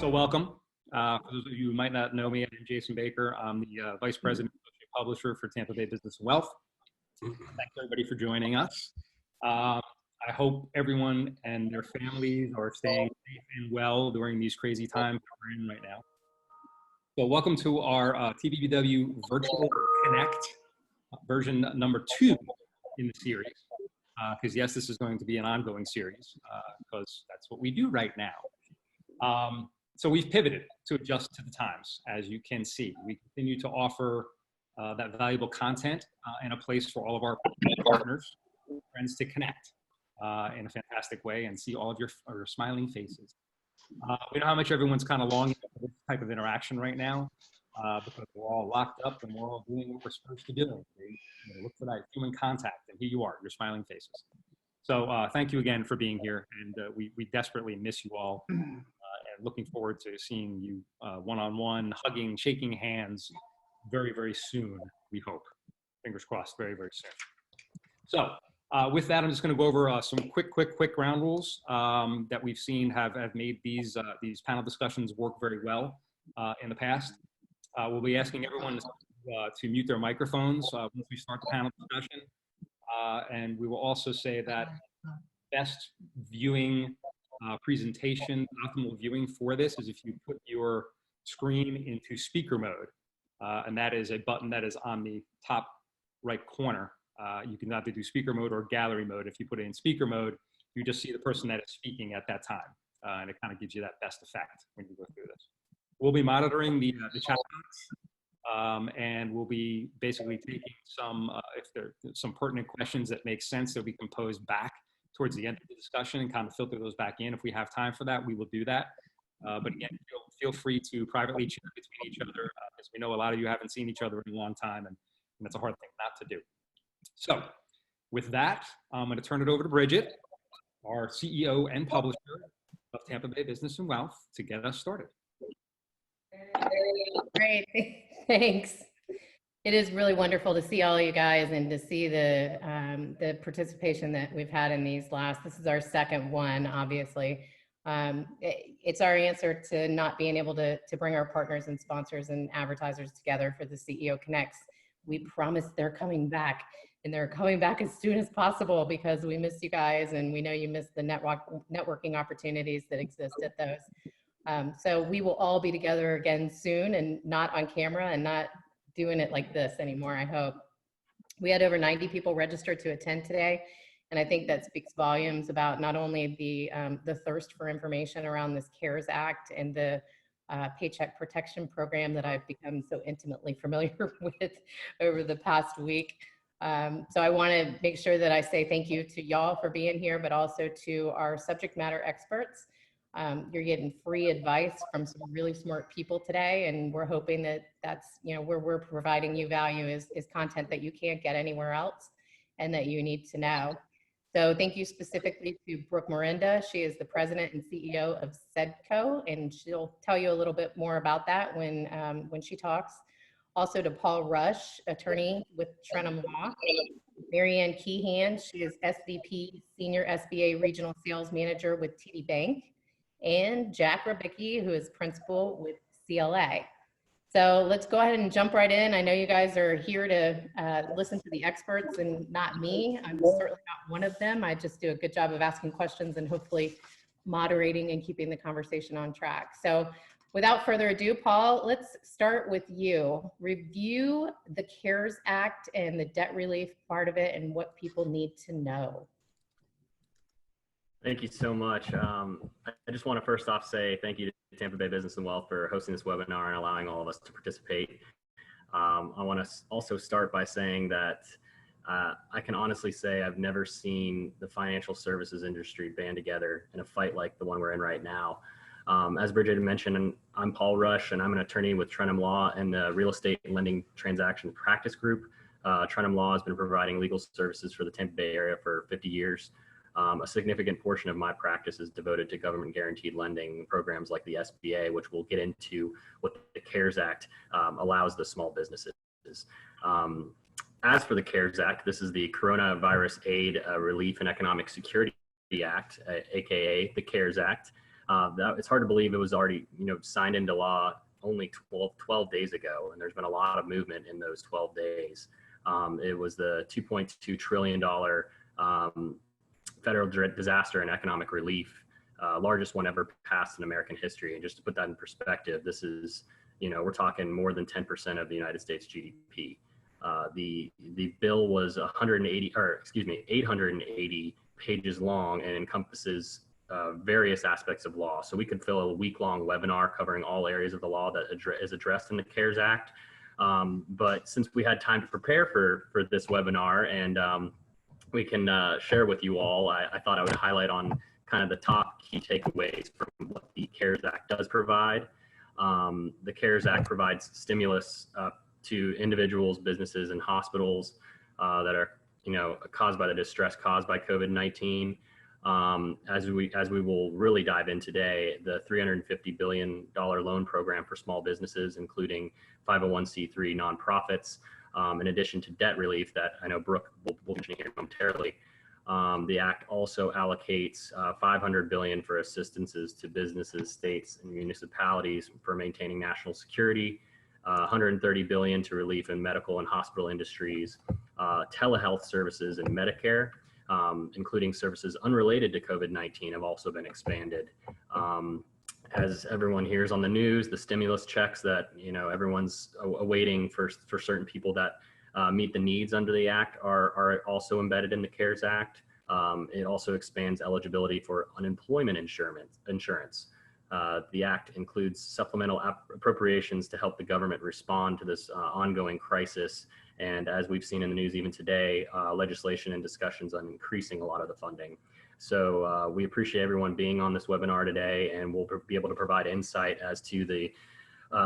So welcome. For those of you who might not know me, I'm Jason Baker. I'm the Vice President and Associate Publisher for Tampa Bay Business and Wealth. Thanks everybody for joining us. I hope everyone and their families are staying safe and well during these crazy times that we're in right now. So welcome to our TBBW Virtual Connect version number 2 in the series. Because yes, this is going to be an ongoing series because that's what we do right now. So we've pivoted to adjust to the times, as you can see. We continue to offer that valuable content and a place for all of our partners, friends to connect in a fantastic way and see all of your smiling faces. We know how much everyone's kind of longing for this type of interaction right now because we're all locked up and we're all doing what we're supposed to do. Look for that human contact, and here you are, your smiling faces. So thank you again for being here, and we desperately miss you all. And looking forward to seeing you one-on-one, hugging, shaking hands very, very soon, we hope. Fingers crossed, very, very soon. So with that, I'm just going to go over some quick ground rules that we've seen have made these panel discussions work very well in the past. We'll be asking everyone to mute their microphones once we start the panel discussion. And we will also say that best viewing presentation, optimal viewing for this is if you put your screen into speaker mode. And that is a button that is on the top right corner. You can either do speaker mode or gallery mode. If you put it in speaker mode, you just see the person that is speaking at that time. And it kind of gives you that best effect when you go through this. We'll be monitoring the chat box, and we'll be basically taking some, if there are some pertinent questions that make sense that we can pose back towards the end of the discussion and kind of filter those back in. If we have time for that, we will do that. But again, feel free to privately chat between each other, because we know a lot of you haven't seen each other in a long time, and that's a hard thing not to do. So with that, I'm going to turn it over to Bridget, our CEO and publisher of Tampa Bay Business and Wealth, to get us started. Great, thanks. It is really wonderful to see all of you guys and to see the participation that we've had in these last. This is our second one, obviously. It's our answer to not being able to bring our partners and sponsors and advertisers together for the CEO Connects. We promise they're coming back, and they're coming back as soon as possible because we miss you guys and we know you miss the networking opportunities that exist at those. So we will all be together again soon, and not on camera and not doing it like this anymore, I hope. We had over 90 people registered to attend today, and I think that speaks volumes about not only the thirst for information around this CARES Act and the Paycheck protection program that I've become so intimately familiar with over the past week. So I want to make sure that I say thank you to y'all for being here, but also to our subject matter experts. You're getting free advice from some really smart people today, and we're hoping that that's, where we're providing you value is content that you can't get anywhere else and that you need to know. So thank you specifically to Brooke Mirenda. She is the president and CEO of SEDCO, and she'll tell you a little bit more about that when she talks. Also to Paul Rush, attorney with Trenam Law. Marianne Keehan, she is SVP, Senior SBA Regional Sales Manager with TD Bank. And Jack Rybicki, who is principal with CLA. So let's go ahead and jump right in. I know you guys are here to listen to the experts and not me. I'm certainly not one of them. I just do a good job of asking questions and hopefully moderating and keeping the conversation on track. So without further ado, Paul, let's start with you. Review the CARES Act and the debt relief part of it and what people need to know. Thank you so much. I just want to first off say thank you to Tampa Bay Business and Wealth for hosting this webinar and allowing all of us to participate. I want to also start by saying that I can honestly say I've never seen the financial services industry band together in a fight like the one we're in right now. As Bridget mentioned, I'm Paul Rush, and I'm an attorney with Trenam Law and the Real Estate Lending Transaction Practice Group. Trenam Law has been providing legal services for the Tampa Bay area for 50 years. A significant portion of my practice is devoted to government guaranteed lending programs like the SBA, which we'll get into what the CARES Act allows the small businesses. As for the CARES Act, this is the Coronavirus Aid, Relief and Economic Security Act, aka the CARES Act. It's hard to believe it was already, signed into law only 12 days ago, and there's been a lot of movement in those 12 days. It was the $2.2 trillion federal disaster and economic relief, largest one ever passed in American history. And just to put that in perspective, this is, we're talking more than 10% of the United States GDP. The bill was 880 pages long and encompasses various aspects of law. So we could fill a week-long webinar covering all areas of the law that is addressed in the CARES Act. But since we had time to prepare for this webinar and we can share with you all, I thought I would highlight on kind of the top key takeaways from what the CARES Act does provide. The CARES Act provides stimulus to individuals, businesses, and hospitals that are, caused by the distress caused by COVID-19. As we will really dive in today, the $350 billion loan program for small businesses, including 501c3 nonprofits, in addition to debt relief that I know Brooke will mention here momentarily. The Act also allocates $500 billion for assistances to businesses, states, and municipalities for maintaining national security, $130 billion to relief in medical and hospital industries, telehealth services, and Medicare, including services unrelated to COVID-19, have also been expanded. As everyone hears on the news, the stimulus checks that everyone's awaiting for certain people that meet the needs under the Act are also embedded in the CARES Act. It also expands eligibility for unemployment insurance. The Act includes supplemental appropriations to help the government respond to this ongoing crisis. And as we've seen in the news even today, legislation and discussions on increasing a lot of the funding. So we appreciate everyone being on this webinar today, and we'll be able to provide insight as to the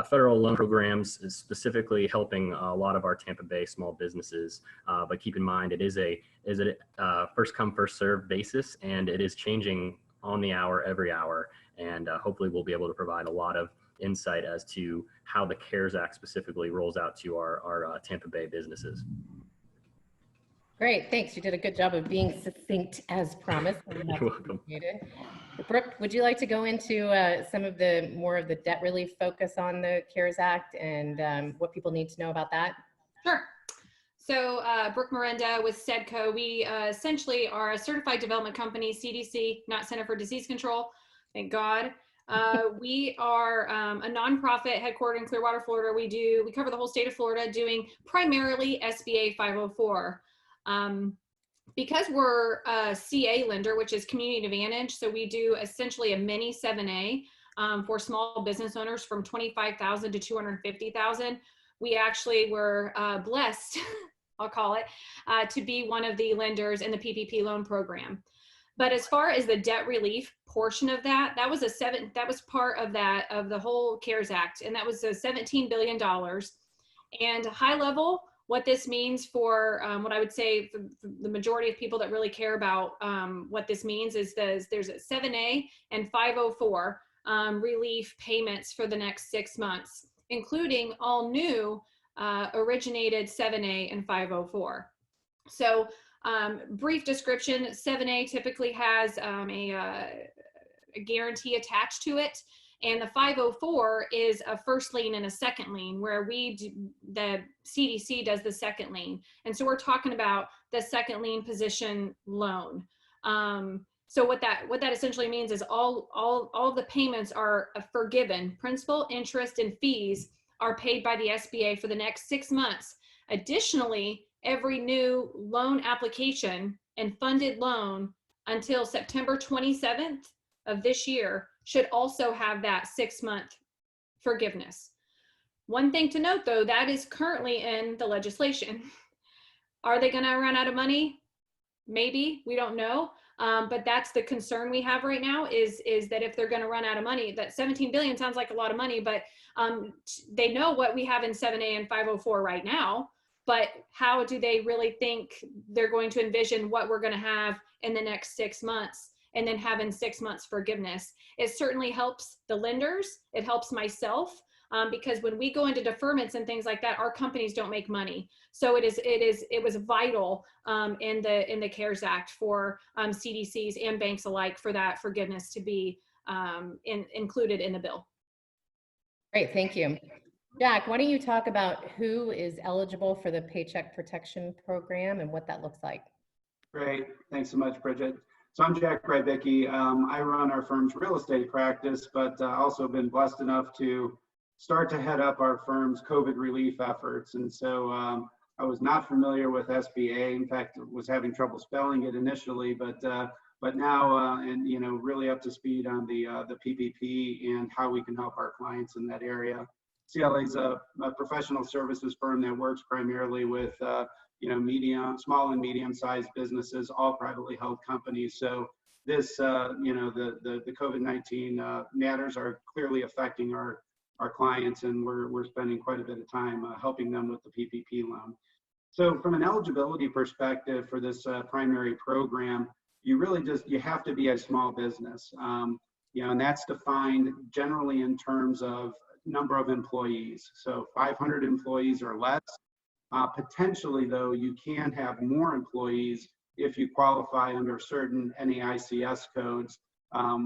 federal loan programs, specifically helping a lot of our Tampa Bay small businesses. But keep in mind, it is a first come, first served basis, and it is changing on the hour, every hour. And hopefully we'll be able to provide a lot of insight as to how the CARES Act specifically rolls out to our Tampa Bay businesses. Great, thanks. You did a good job of being succinct as promised. You're welcome. Brooke, would you like to go into some of the more of the debt relief focus on the CARES Act and what people need to know about that? Sure. So Brooke Mirenda with SEDCO, we essentially are a certified development company, CDC, not Center for Disease Control, thank God. We are a nonprofit headquartered in Clearwater, Florida. We cover the whole state of Florida, doing primarily SBA 504. Because we're a CA lender, which is Community Advantage, so we do essentially a mini 7A for small business owners from 25,000 to 250,000. We actually were blessed, I'll call it, to be one of the lenders in the PPP loan program. But as far as the debt relief portion of that was part of the whole CARES Act, and that was $17 billion. And high level, what this means for what I would say for the majority of people that really care about what this means is there's a 7A and 504 relief payments for the next 6 months, including all new originated 7A and 504. So brief description, 7A typically has a guarantee attached to it. And the 504 is a first lien and a second lien, where the CDC does the second lien. And so we're talking about the second lien position loan. So what that essentially means is all the payments are forgiven. Principal, interest, and fees are paid by the SBA for the next 6 months. Additionally, every new loan application and funded loan until September 27th of this year should also have that 6-month forgiveness. One thing to note though, that is currently in the legislation. Are they gonna run out of money? Maybe, we don't know. But that's the concern we have right now is that if they're gonna run out of money, that 17 billion sounds like a lot of money, but they know what we have in 7A and 504 right now, but how do they really think they're going to envision what we're gonna have in the next 6 months? And then having 6 months forgiveness. It certainly helps the lenders. It helps myself because when we go into deferments and things like that, our companies don't make money. So it was vital in the CARES Act for CDCs and banks alike for that forgiveness to be included in the bill. Great, thank you. Jack, why don't you talk about who is eligible for the Paycheck Protection Program and what that looks like? Great. Thanks so much, Bridget. So I'm Jack Rybicki. I run our firm's real estate practice, but also been blessed enough to start to head up our firm's COVID relief efforts. And so I was not familiar with SBA. In fact, was having trouble spelling it initially, but now and really up to speed on the PPP and how we can help our clients in that area. CLA is a professional services firm that works primarily with small and medium-sized businesses, all privately held companies. So this, the COVID-19 matters are clearly affecting our clients, and we're spending quite a bit of time helping them with the PPP loan. So from an eligibility perspective for this primary program, you have to be a small business, and that's defined generally in terms of number of employees. So 500 employees or less. Potentially, though, you can have more employees if you qualify under certain NAICS codes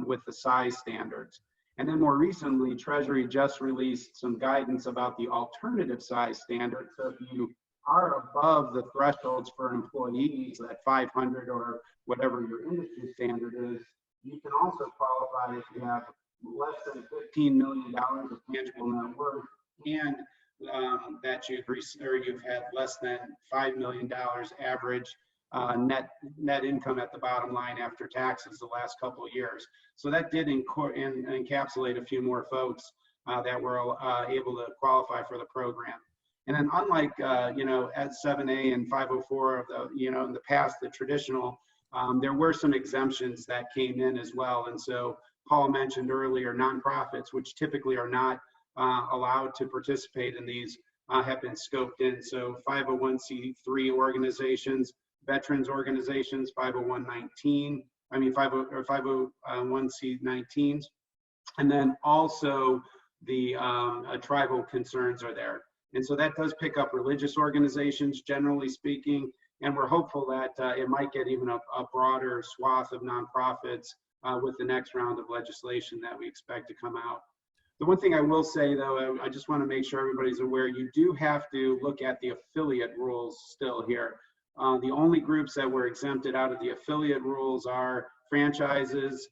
with the size standards. And then more recently, Treasury just released some guidance about the alternative size standard. So if you are above the thresholds for employees at 500 or whatever your industry standard is, you can also qualify if you have less than $15 million of tangible net worth and that you've had less than $5 million average net income at the bottom line after taxes the last couple of years. So that did encapsulate a few more folks that were able to qualify for the program. And then unlike at 7A and 504 of the in the past, the traditional, there were some exemptions that came in as well. And so Paul mentioned earlier, nonprofits, which typically are not allowed to participate in these, have been scoped in. So 501c3 organizations, veterans organizations, 501c19s, and then also the tribal concerns are there. And so that does pick up religious organizations, generally speaking, and we're hopeful that it might get even a broader swath of nonprofits with the next round of legislation that we expect to come out. The one thing I will say, though, I just want to make sure everybody's aware, you do have to look at the affiliate rules still here. The only groups that were exempted out of the affiliate rules are franchises,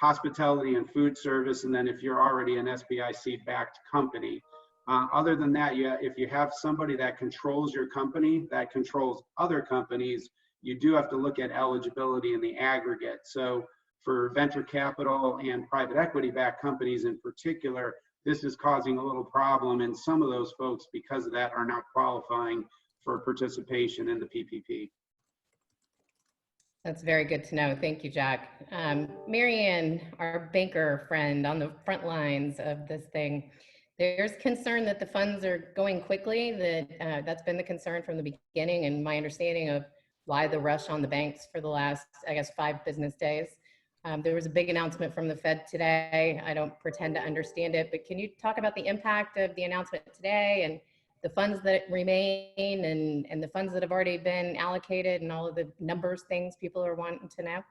hospitality and food service, and then if you're already an SBIC-backed company. Other than that, if you have somebody that controls your company, that controls other companies, you do have to look at eligibility in the aggregate. So for venture capital and private equity-backed companies in particular, this is causing a little problem, and some of those folks, because of that, are not qualifying for participation in the PPP. That's very good to know. Thank you, Jack. Marianne, our banker friend on the front lines of this thing, there's concern that the funds are going quickly. That's been the concern from the beginning, and my understanding of why the rush on the banks for the last, 5 business days. There was a big announcement from the Fed today. I don't pretend to understand it, but can you talk about the impact of the announcement today and the funds that remain and the funds that have already been allocated and all of the numbers, things people are wanting to know?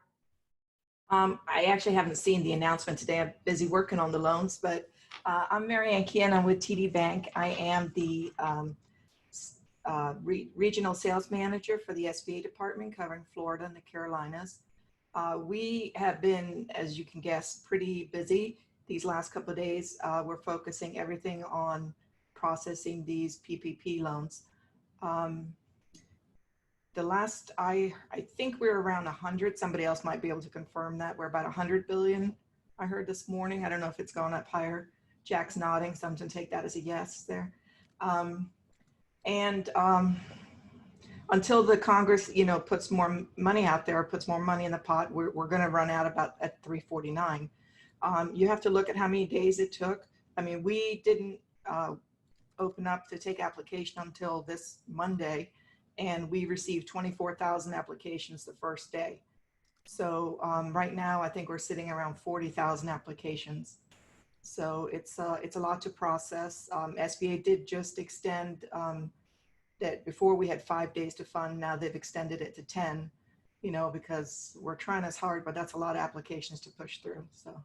I actually haven't seen the announcement today. I'm busy working on the loans, but I'm Marianne Keehan. I'm with TD Bank. I am the regional sales manager for the SBA department covering Florida and the Carolinas. We have been, as you can guess, pretty busy these last couple of days. We're focusing everything on processing these PPP loans. The last, I think we're around 100. Somebody else might be able to confirm that. We're about 100 billion, I heard this morning. I don't know if it's gone up higher. Jack's nodding, so I'm going to take that as a yes there. Until the Congress, puts more money out there, puts more money in the pot, we're going to run out about at 349. You have to look at how many days it took. I mean, we didn't open up to take application until this Monday, and we received 24,000 applications the first day. So right now, I think we're sitting around 40,000 applications. So it's a lot to process. SBA did just extend that before we had 5 days to fund. Now they've extended it to 10. you know, because we're trying as hard, but that's a lot of applications to push through. So.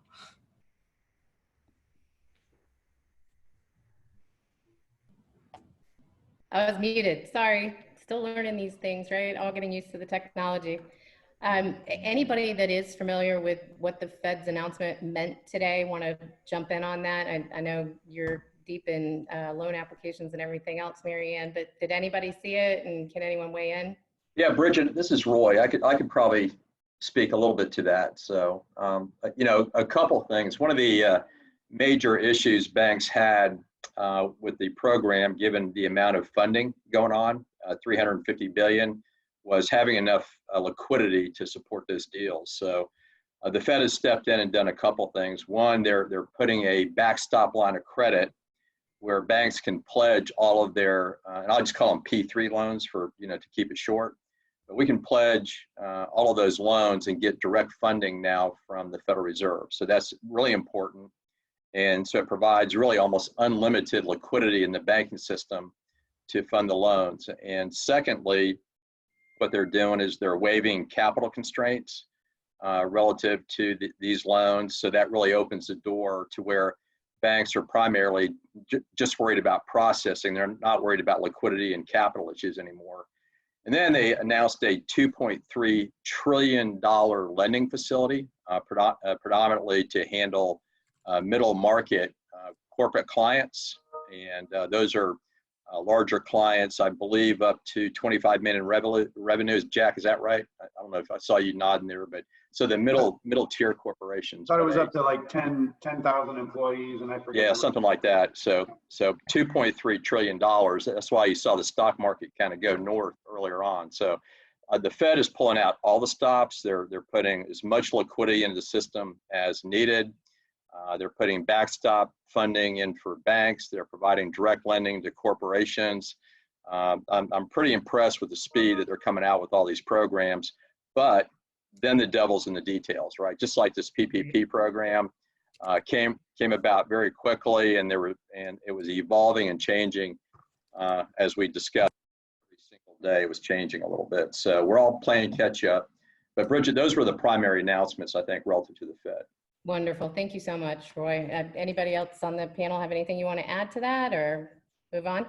I was muted. Sorry. Still learning these things, right? All getting used to the technology. Anybody that is familiar with what the Fed's announcement meant today, want to jump in on that? I know you're deep in loan applications and everything else, Marianne, but did anybody see it, and can anyone weigh in? Yeah, Bridget, this is Roy. I could probably speak a little bit to that. So, you know, a couple things. One of the major issues banks had with the program, given the amount of funding going on, 350 billion, was having enough liquidity to support those deals. So the Fed has stepped in and done a couple things. One, they're putting a backstop line of credit where banks can pledge all of their, and I'll just call them P3 loans for, you know, to keep it short. But we can pledge all of those loans and get direct funding now from the Federal Reserve. So that's really important. And so it provides really almost unlimited liquidity in the banking system to fund the loans. And secondly, what they're doing is they're waiving capital constraints relative to these loans. So that really opens the door to where banks are primarily just worried about processing. They're not worried about liquidity and capital issues anymore. And then they announced a $2.3 trillion lending facility, predominantly to handle middle market corporate clients. And those are larger clients, I believe, up to 25 million in revenues. Jack, is that right? I don't know if I saw you nodding there, but so the middle tier corporations. I thought it was up to like 10,000 employees, and I forget. Yeah, something like that. So $2.3 trillion. That's why you saw the stock market kind of go north earlier on. So the Fed is pulling out all the stops. They're putting as much liquidity into the system as needed. They're putting backstop funding in for banks. They're providing direct lending to corporations. I'm pretty impressed with the speed that they're coming out with all these programs, but then the devil's in the details, right? Just like this PPP program came about very quickly, and it was evolving and changing as we discussed. Every single day it was changing a little bit. So we're all playing catch up. But Bridget, those were the primary announcements, I think, relative to the Fed. Wonderful. Thank you so much, Roy. Anybody else on the panel have anything you want to add to that, or move on?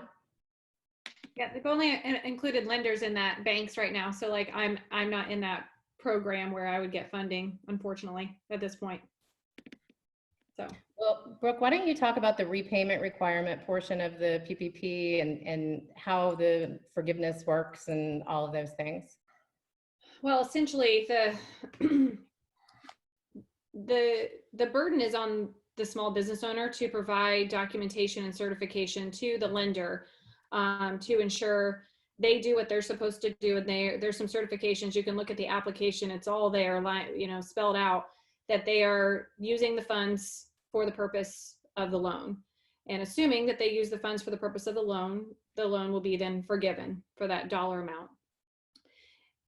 Yeah, they've only included lenders in that, banks right now. So like I'm not in that program where I would get funding, unfortunately, at this point. So, well, Brooke, why don't you talk about the repayment requirement portion of the PPP and how the forgiveness works and all of those things? well, essentially the burden is on the small business owner to provide documentation and certification to the lender to ensure they do what they're supposed to do. And there's some certifications. You can look at the application. It's all there, you know, spelled out, that they are using the funds for the purpose of the loan. And assuming that they use the funds for the purpose of the loan will be then forgiven for that dollar amount.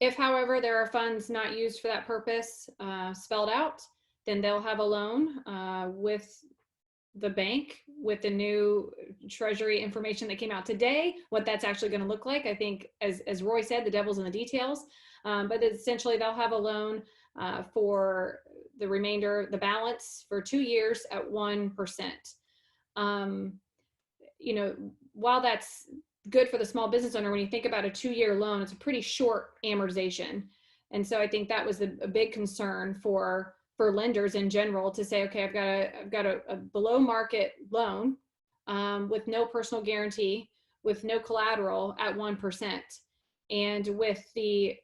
If, however, there are funds not used for that purpose spelled out, then they'll have a loan with the bank with the new Treasury information that came out today, what that's actually going to look like. I think, as Roy said, the devil's in the details, but essentially they'll have a loan for the remainder, the balance for 2 years at 1%. You know, while that's good for the small business owner, when you think about a 2-year loan, it's a pretty short amortization. And so I think that was a big concern for lenders in general, to say, okay, I've got a below market loan with no personal guarantee, with no collateral at 1%, and with the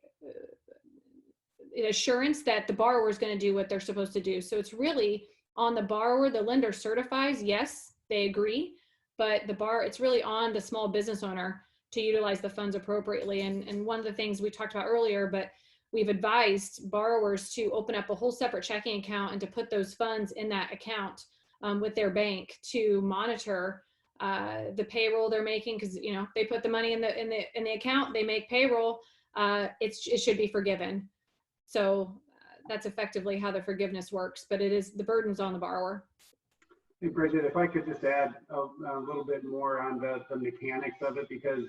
assurance that the borrower is going to do what they're supposed to do. So it's really on the borrower. The lender certifies, yes, they agree, but it's really on the small business owner to utilize the funds appropriately. And one of the things we talked about earlier, but we've advised borrowers to open up a whole separate checking account and to put those funds in that account with their bank to monitor the payroll they're making, because you know, they put the money in the account, they make payroll, it should be forgiven. So that's effectively how the forgiveness works, but the burden's on the borrower. Hey, Bridget, if I could just add a little bit more on the mechanics of it, because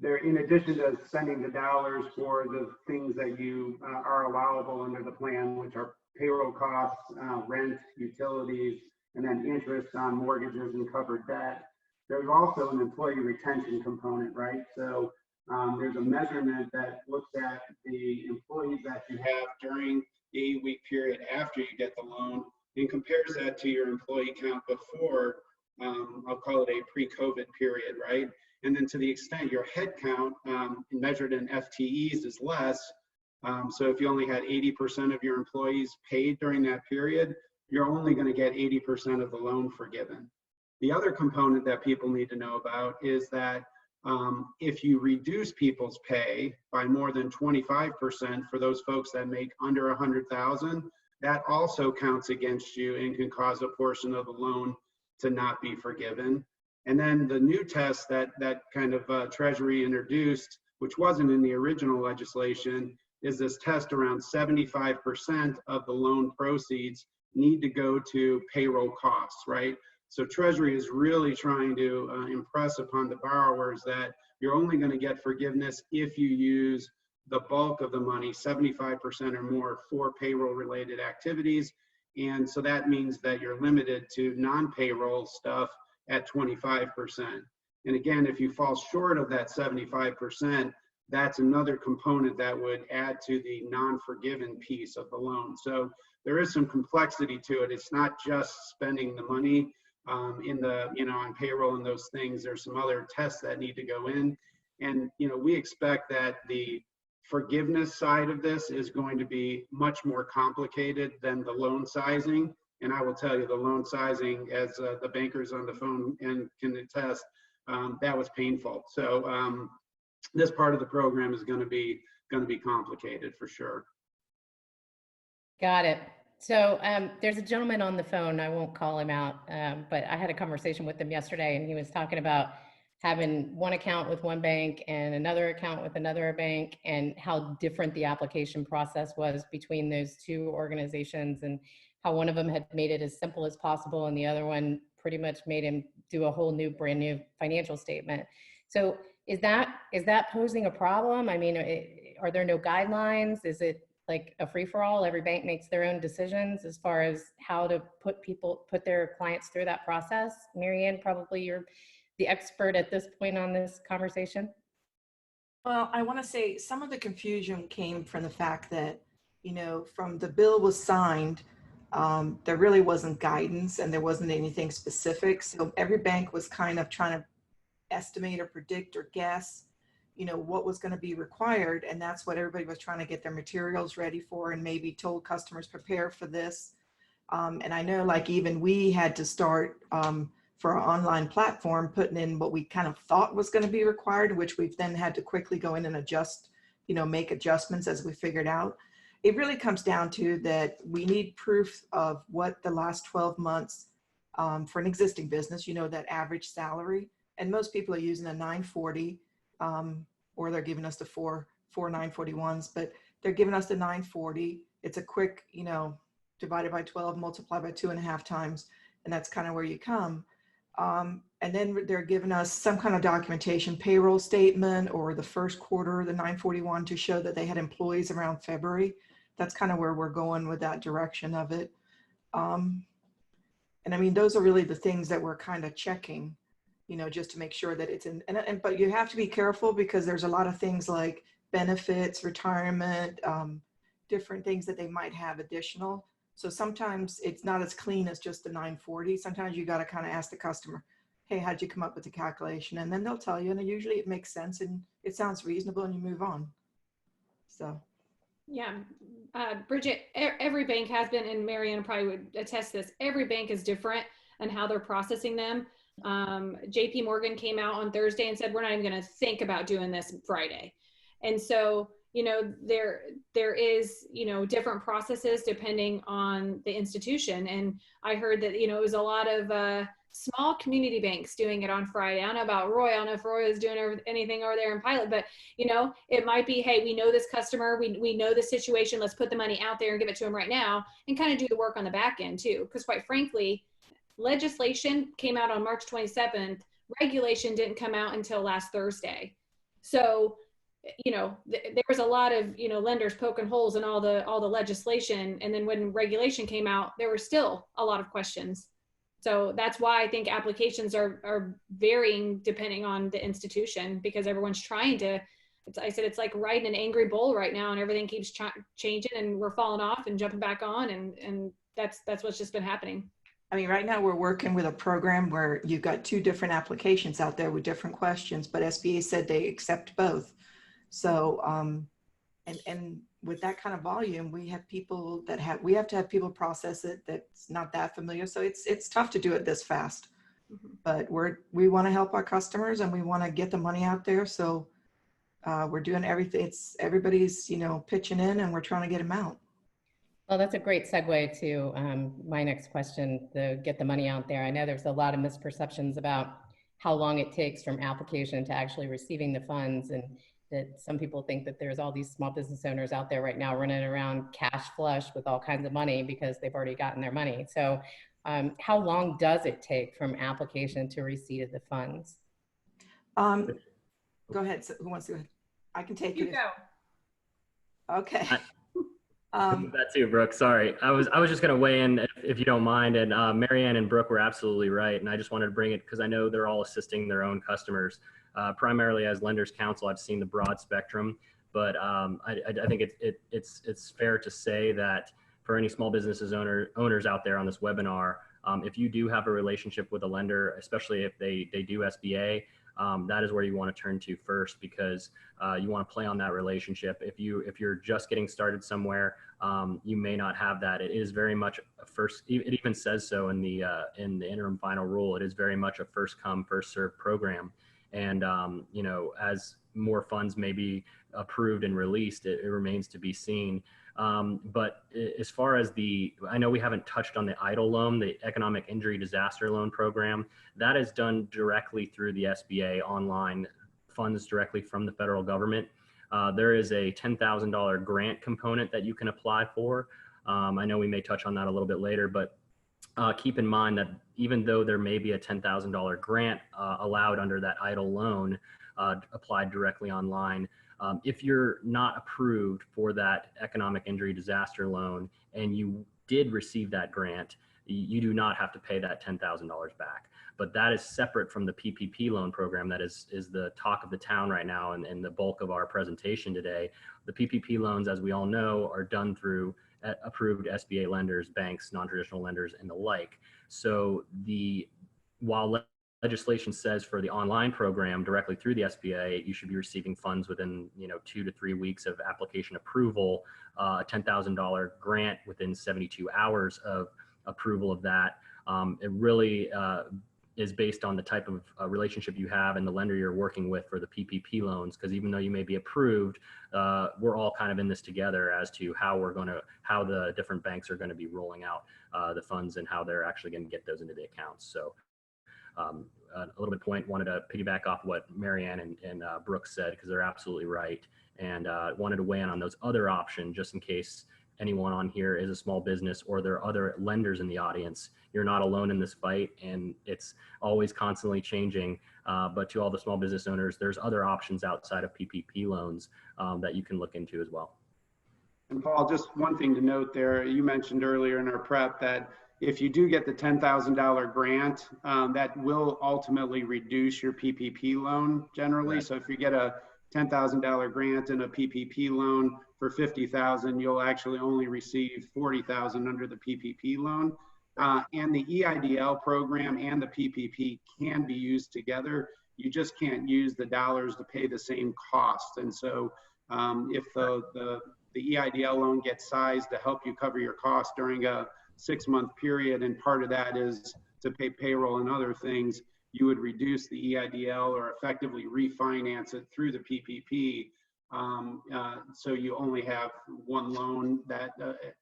there, in addition to spending the dollars for the things that you are allowable under the plan, which are payroll costs, rent, utilities, and then interest on mortgages and covered debt, there's also an employee retention component, right? So there's a measurement that looks at the employees that you have during the 8-week period after you get the loan and compares that to your employee count before, I'll call it a pre-COVID period, right? And then to the extent your head count measured in FTEs is less, so if you only had 80% of your employees paid during that period, you're only going to get 80% of the loan forgiven. The other component that people need to know about is that if you reduce people's pay by more than 25% for those folks that make under 100,000, that also counts against you and can cause a portion of the loan to not be forgiven. And then the new test that kind of Treasury introduced, which wasn't in the original legislation, is this test around 75% of the loan proceeds need to go to payroll costs, right? So Treasury is really trying to impress upon the borrowers that you're only going to get forgiveness if you use the bulk of the money, 75% or more, for payroll related activities. And so that means that you're limited to non-payroll stuff at 25%. And again, if you fall short of that 75%, that's another component that would add to the non-forgiven piece of the loan. So there is some complexity to it. It's not just spending the money in the, on payroll and those things. There's some other tests that need to go in. And, we expect that the forgiveness side of this is going to be much more complicated than the loan sizing. And I will tell you, the loan sizing, as the bankers on the phone and can attest, that was painful. So this part of the program is going to be complicated for sure. Got it. So there's a gentleman on the phone, I won't call him out, but I had a conversation with him yesterday, and he was talking about having one account with one bank and another account with another bank, and how different the application process was between those two organizations, and how one of them had made it as simple as possible and the other one pretty much made him do a whole new brand new financial statement. So is that posing a problem? I mean, are there no guidelines? Is it like a free-for-all? Every bank makes their own decisions as far as how to put their clients through that process? Marianne, probably you're the expert at this point on this conversation. Well, I want to say some of the confusion came from the fact that, from the bill was signed, there really wasn't guidance and there wasn't anything specific. So every bank was kind of trying to estimate or predict or guess, what was going to be required. And that's what everybody was trying to get their materials ready for, and maybe told customers prepare for this. And I know, like, even we had to start for our online platform, putting in what we kind of thought was going to be required, which we've then had to quickly go in and adjust, make adjustments as we figured out. It really comes down to that we need proof of what the last 12 months for an existing business, that average salary. And most people are using a 940 or they're giving us the four 941s, but they're giving us the 940. It's a quick, divided by 12, multiplied by 2.5 times. And that's kind of where you come. And then they're giving us some kind of documentation, payroll statement, or the first quarter, the 941, to show that they had employees around February. That's kind of where we're going with that direction of it. And I mean, those are really the things that we're kind of checking, just to make sure that it's in, but you have to be careful because there's a lot of things like benefits, retirement, different things that they might have additional. So sometimes it's not as clean as just the 940. Sometimes you got to kind of ask the customer, hey, how'd you come up with the calculation? And then they'll tell you, and usually it makes sense and it sounds reasonable and you move on. So. Yeah, Bridget, every bank has been, and Marianne probably would attest this, every bank is different and how they're processing them. JP Morgan came out on Thursday and said, we're not even going to think about doing this Friday. And so, there is, different processes depending on the institution. And I heard that, it was a lot of small community banks doing it on Friday. I don't know about Roy. I don't know if Roy is doing anything over there in pilot, but, it might be, hey, we know this customer. We know the situation. Let's put the money out there and give it to them right now and kind of do the work on the back end too. Because quite frankly, legislation came out on March 27th. Regulation didn't come out until last Thursday. So, there was a lot of, lenders poking holes in all the legislation. And then when regulation came out, there were still a lot of questions. So that's why I think applications are varying depending on the institution, because everyone's trying to, it's like riding an angry bull right now, and everything keeps changing, and we're falling off and jumping back on. And that's what's just been happening. I mean, right now we're working with a program where you've got 2 different applications out there with different questions, but SBA said they accept both. So, and with that kind of volume, we have people that we have to have people process it that's not that familiar. So it's tough to do it this fast, but we want to help our customers, and we want to get the money out there. So we're doing everything. Everybody's, pitching in, and we're trying to get them out. Well, that's a great segue to my next question, to get the money out there. I know there's a lot of misperceptions about how long it takes from application to actually receiving the funds, and that some people think that there's all these small business owners out there right now running around cash flush with all kinds of money because they've already gotten their money. So how long does it take from application to receipt of the funds? Go ahead. So who wants to go ahead? I can take You it. go. Okay. That too, Brooke. Sorry, I was just going to weigh in if you don't mind. And Marianne and Brooke were absolutely right. And I just wanted to bring it because I know they're all assisting their own customers. Primarily as lenders counsel, I've seen the broad spectrum, but I think it's fair to say that for any small businesses owners out there on this webinar, if you do have a relationship with a lender, especially if they do SBA, that is where you want to turn to first, because you want to play on that relationship. If you're just getting started somewhere, you may not have that. It is very much a first. It even says so in the interim final rule. It is very much a first come first served program, and as more funds may be approved and released, it remains to be seen. But as far as I know we haven't touched on the EIDL loan, the Economic Injury Disaster Loan Program. That is done directly through the SBA online, funds directly from the federal government. There is a $10,000 grant component that you can apply for. I know we may touch on that a little bit later, but keep in mind that even though there may be a $10,000 grant allowed under that EIDL loan applied directly online, if you're not approved for that economic injury disaster loan and you did receive that grant, you do not have to pay that $10,000 back. But that is separate from the PPP loan program that is the talk of the town right now and the bulk of our presentation today. The PPP loans, as we all know, are done through approved SBA lenders, banks, non-traditional lenders, and the like. So while legislation says for the online program directly through the SBA, you should be receiving funds within 2 to 3 weeks of application approval, a $10,000 grant within 72 hours of approval of that. It really is based on the type of relationship you have and the lender you're working with for the PPP loans, because even though you may be approved, we're all kind of in this together as to how the different banks are going to be rolling out the funds and how they're actually going to get those into the accounts. So a little bit wanted to piggyback off what Marianne and Brooke said, because they're absolutely right, and wanted to weigh in on those other options just in case anyone on here is a small business or there are other lenders in the audience. You're not alone in this fight, and it's always constantly changing. But to all the small business owners, there's other options outside of PPP loans that you can look into as well. And Paul, just one thing to note there, you mentioned earlier in our prep that if you do get the $10,000 grant, that will ultimately reduce your PPP loan generally. Right. So if you get a $10,000 grant and a PPP loan for $50,000, you'll actually only receive $40,000 under the PPP loan. And the EIDL program and the PPP can be used together. You just can't use the dollars to pay the same cost. And so if the EIDL loan gets sized to help you cover your costs during a 6-month period, and part of that is to pay payroll and other things, you would reduce the EIDL or effectively refinance it through the PPP. So you only have one loan that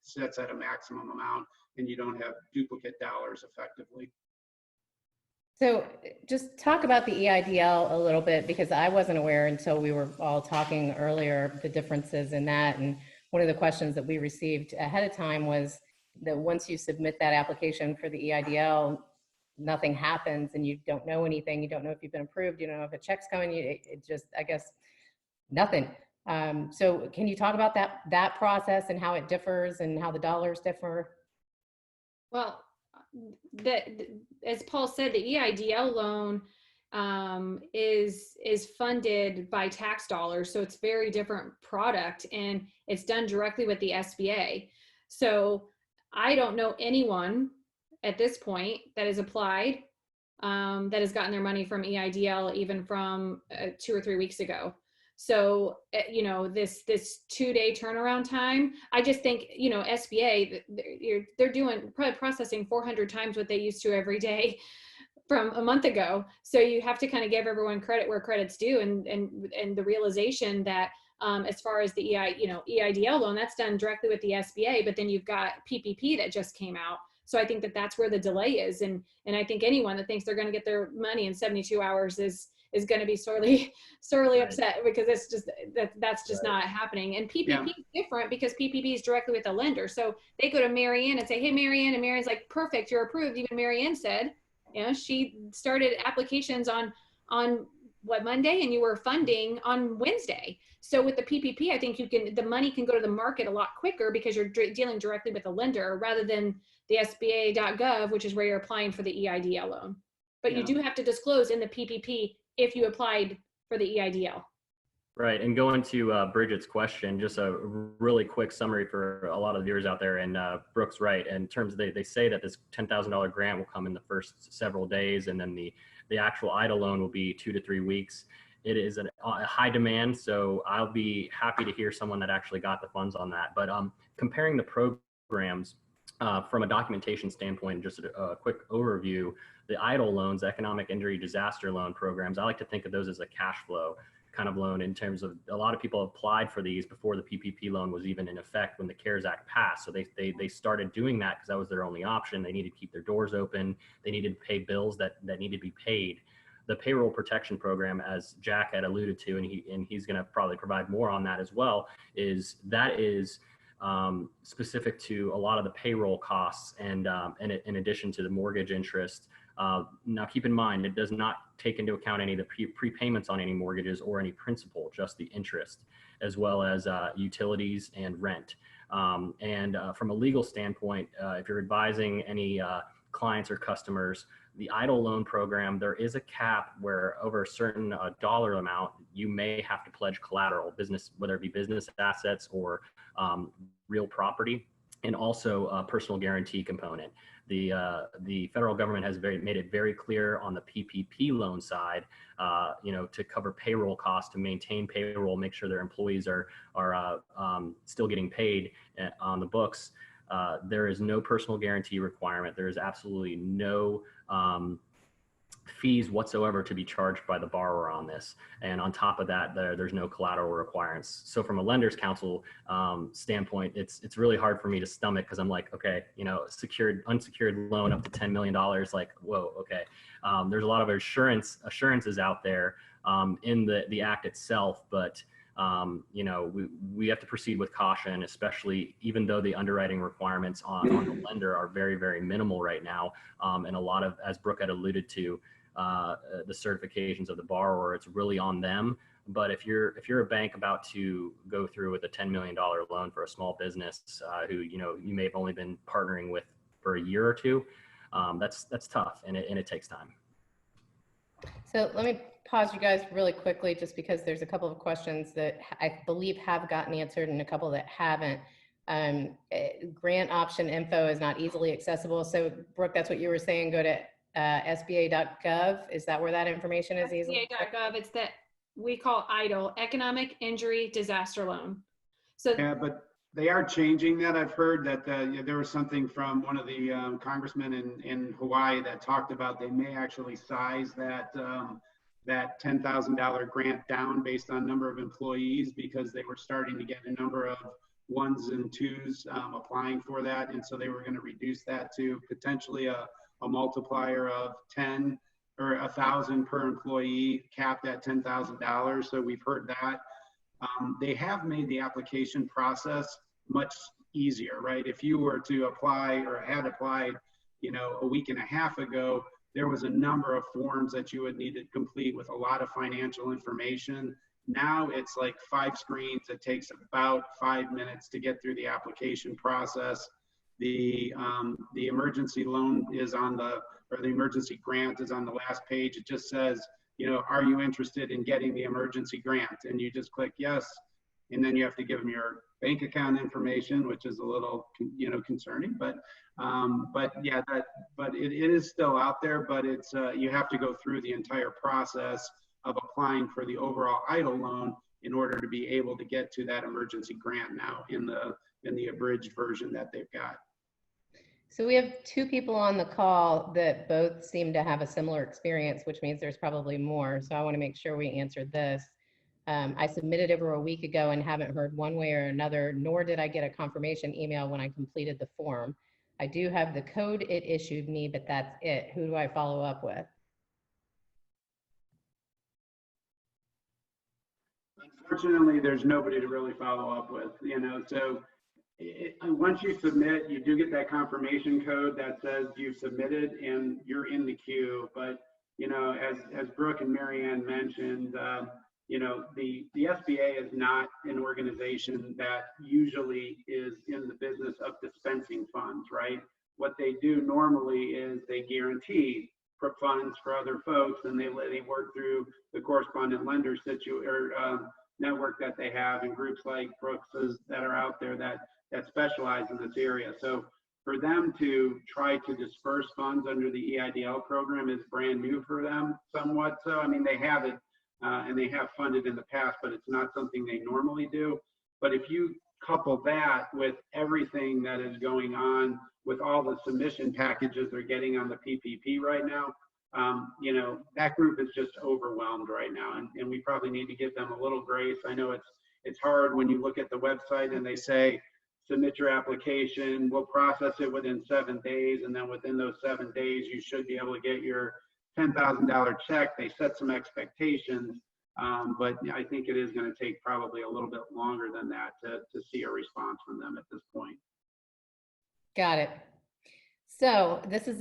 sets at a maximum amount, and you don't have duplicate dollars effectively. So just talk about the EIDL a little bit, because I wasn't aware until we were all talking earlier, the differences in that. And one of the questions that we received ahead of time was that once you submit that application for the EIDL, nothing happens and you don't know anything. You don't know if you've been approved. You don't know if a check's coming. It just, I guess, Nothing. So can you talk about that process and how it differs and how the dollars differ? Well, as Paul said, the EIDL loan is funded by tax dollars, so it's very different product, and it's done directly with the SBA. So I don't know anyone at this point that has applied that has gotten their money from EIDL even from 2 or 3 weeks ago. So, you know, this 2-day turnaround time, I just think, you know, SBA, they're doing probably processing 400 times what they used to every day from a month ago. So you have to kind of give everyone credit where credit's due, and the realization that as far as the EIDL loan, that's done directly with the SBA, but then you've got PPP that just came out. So I think that that's where the delay is. And I think anyone that thinks they're going to get their money in 72 hours is going to be sorely Right. upset, because it's just that's just not happening. And PPP is different because PPP is directly with the lender. So they go to Marianne and say, hey, Marianne, and Marianne's like, perfect, you're approved. Even Marianne said, you know, she started applications on what, Monday, and you were funding on Wednesday. So with the PPP, I think the money can go to the market a lot quicker because you're dealing directly with the lender rather than the SBA.gov, which is where you're applying for the EIDL loan. But you do have to disclose in the PPP if you applied for the EIDL. Right, and going to Bridget's question, just a really quick summary for a lot of the viewers out there, and Brooke's right, in terms of they say that this $10,000 grant will come in the first several days, and then the actual EIDL loan will be 2 to 3 weeks. It is a high demand, so I'll be happy to hear someone that actually got the funds on that. But comparing the programs from a documentation standpoint, just a quick overview, the EIDL loans, economic injury disaster loan programs, I like to think of those as a cash flow kind of loan, in terms of a lot of people applied for these before the PPP loan was even in effect when the CARES Act passed. So they started doing that because that was their only option. They needed to keep their doors open. They needed to pay bills that needed to be paid. The payroll protection program, as Jack had alluded to, and he's going to probably provide more on that as well, is specific to a lot of the payroll costs, and in addition to the mortgage interest. Now keep in mind, it does not take into account any of the prepayments on any mortgages or any principal, just the interest, as well as utilities and rent. From a legal standpoint, if you're advising any clients or customers, the EIDL loan program, there is a cap where over a certain dollar amount, you may have to pledge collateral, business, whether it be business assets or real property, and also a personal guarantee component. The federal government has made it very clear on the PPP loan side, to cover payroll costs, to maintain payroll, make sure their employees are still getting paid on the books. There is no personal guarantee requirement. There is absolutely no fees whatsoever to be charged by the borrower on this. And on top of that, there's no collateral requirements. So from a lender's counsel standpoint, it's really hard for me to stomach, because I'm like, okay, unsecured loan up to $10 million, like, whoa, okay. There's a lot of assurances out there in the act itself, but we have to proceed with caution, especially even though the underwriting requirements on the lender are very, very minimal right now. And a lot of, as Brooke had alluded to, the certifications of the borrower, it's really on them. But if you're a bank about to go through with a $10 million loan for a small business who you may have only been partnering with for a year or two, that's tough, and it takes time. So let me pause you guys really quickly, just because there's a couple of questions that I believe have gotten answered and a couple that haven't. Grant option info is not easily accessible. So Brooke, that's what you were saying, go to SBA.gov. Is that where that information is easily? SBA.gov, it's that we call EIDL, Economic Injury Disaster Loan. So yeah, but they are changing that. I've heard that there was something from one of the congressmen in Hawaii that talked about they may actually size that $10,000 grant down based on number of employees, because they were starting to get a number of ones and twos applying for that. And so they were going to reduce that to potentially a multiplier of 10 or 1,000 per employee, capped at $10,000. So we've heard that. They have made the application process much easier, right? If you were to apply or had applied, a week and a half ago, there was a number of forms that you would need to complete with a lot of financial information. Now it's like 5 screens. It takes about 5 minutes to get through the application process. The emergency loan is on or the emergency grant is on the last page. It just says, you know, are you interested in getting the emergency grant? And you just click yes. And then you have to give them your bank account information, which is a little, you know, concerning, but yeah, but it is still out there, but it's, you have to go through the entire process of applying for the overall EIDL loan in order to be able to get to that emergency grant now in the abridged version that they've got. So we have 2 people on the call that both seem to have a similar experience, which means there's probably more. So I want to make sure we answered this. I submitted over a week ago and haven't heard one way or another, nor did I get a confirmation email when I completed the form. I do have the code it issued me, but that's it. Who do I follow up with? Unfortunately, there's nobody to really follow up with, you know, so once you submit, you do get that confirmation code that says you submitted and you're in the queue. But, you know, as Brooke and Marianne mentioned, you know, the SBA is not an organization that usually is in the business of dispensing funds, right? What they do normally is they guarantee for funds for other folks, and they work through the correspondent lender network that they have, and groups like Brooke's that are out there that specialize in this area. So for them to try to disperse funds under the EIDL program is brand new for them somewhat. So, I mean, they have it and they have funded in the past, but it's not something they normally do. But if you couple that with everything that is going on with all the submission packages they're getting on the PPP right now, you know, that group is just overwhelmed right now. And we probably need to give them a little grace. I know it's hard when you look at the website and they say, submit your application, we'll process it within 7 days. And then within those 7 days, you should be able to get your $10,000 check. They set some expectations, but I think it is going to take probably a little bit longer than that to see a response from them at this point. Got it. So this is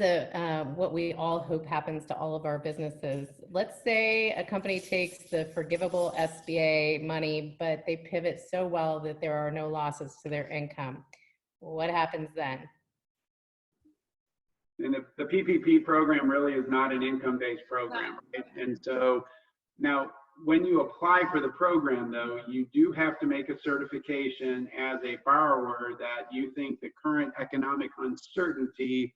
what we all hope happens to all of our businesses. Let's say a company takes the forgivable SBA money, but they pivot so well that there are no losses to their income. What happens then? And the PPP program really is not an income-based program, right? And so now when you apply for the program, though, you do have to make a certification as a borrower that you think the current economic uncertainty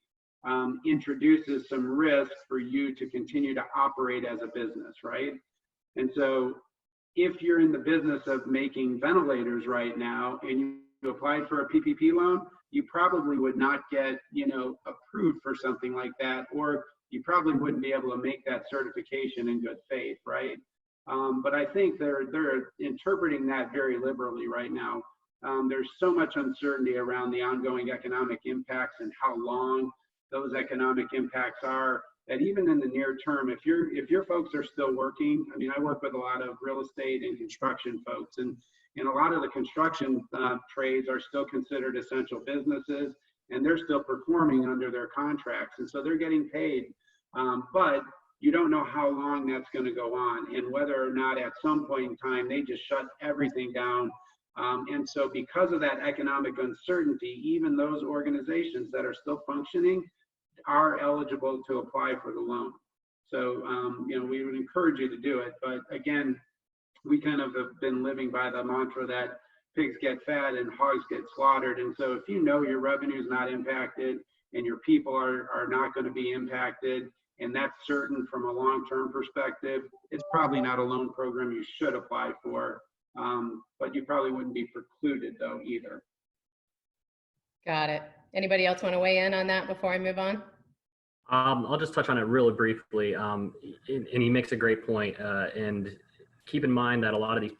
introduces some risk for you to continue to operate as a business, right? And so if you're in the business of making ventilators right now and you applied for a PPP loan, you probably would not get, you know, approved for something like that, or you probably wouldn't be able to make that certification in good faith, right? But I think they're interpreting that very liberally right now. There's so much uncertainty around the ongoing economic impacts and how long those economic impacts are, that even in the near term, if your folks are still working, I mean, I work with a lot of real estate and construction folks, and a lot of the construction trades are still considered essential businesses, and they're still performing under their contracts, and so they're getting paid. But you don't know how long that's going to go on, and whether or not at some point in time they just shut everything down. And so because of that economic uncertainty, even those organizations that are still functioning are eligible to apply for the loan. So, you know, we would encourage you to do it. But again, we kind of have been living by the mantra that pigs get fat and hogs get slaughtered. And so if you know your revenue is not impacted and your people are not going to be impacted, and that's certain from a long-term perspective, it's probably not a loan program you should apply for. But you probably wouldn't be precluded though either. Got it. Anybody else want to weigh in on that before I move on? I'll just touch on it really briefly. And he makes a great point. And keep in mind that a lot of these